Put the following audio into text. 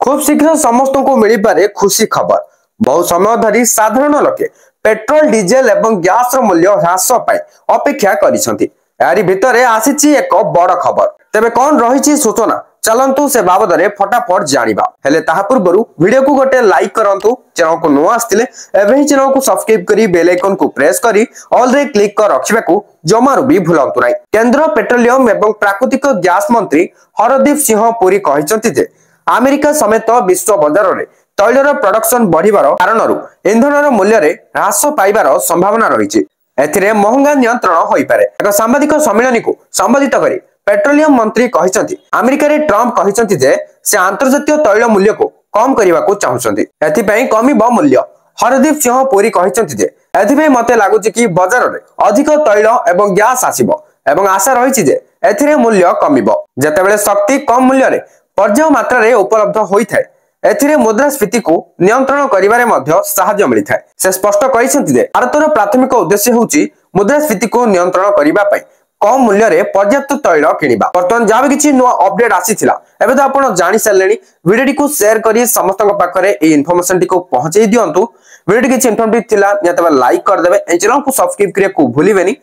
खूब शीघ्र समस्त को मिल पारे खुशी खबर। बहु समय धरी साधारण लोके पेट्रोल डीजेल एवं गैस मूल्य ह्रास अपेक्षा करी भितर आसी एक बड़ खबर। तेबे कौन रही सूचना चलंतु से बाबद में फटाफट जानिबा। हेले ताहा पूर्व वीडियो को गोटे लाइक करंतु, चैनल को नुआ आस्तिले एबे चैनल को सब्सक्राइब करी बेल आइकन को प्रेस करी ऑल रे क्लिक कर रखिबा को जमारू भी भूलंतु नाही। केंद्र पेट्रोलियम एवं प्राकृतिक गैस मंत्री हरदीप सिंह पुरी कहिसंति जे अमेरिका समेत विश्व बजार में तैलर प्रोडक्शन बढ़िबार कारणरू इंधनर मूल्य रे ह्रास पाइबार संभावना रही। एथिरे महंगा नियंत्रण होई पारे। एक सांबादिक सम्मेलन को संबोधित करी पेट्रोलियम मंत्री कहिसंति अमेरिका रे ट्रम्प कहिसंति जे से अंतर्जातीय तैल मूल्य को कम करने को चाहते, एथिपई कमिब मूल्य। हरदीप सिंह पुरी कहिसंति जे एथिपई मते लागुछि कि बाजार रे अधिक तैल एवं गैस आसीबो एवं आशा रही जे एथिरे मूल्य कमिब। जेतेबेले शक्ति कम मूल्य रे पर्याप्त मात्रा रे उपलब्ध होइथाय एथिरे मुद्रास्फीति को नियंत्रण करिबारे मध्य सहायता मिलिथाय। से स्पष्ट कहिसंति जे भारतर प्राथमिक उद्देश्य होउछि मुद्रास्फीति को नियंत्रण करिबा पई कम मूल्य रे पर्याप्त तैल किनिबा। बर्तमान जहाँ भी किछि नुआ अपडेट आसीथिला एबे तो आपण जानि सारलेनी। वीडियो को शेयर करी समस्त पाखरे ए इन्फॉर्मेशन को पहुंचाई दियंतु। वीडियो किछि इन्फॉर्मेटिव थिला नियतबा लाइक कर देबे, ए चैनल को सब्सक्राइब करिया को भूलिबेनी।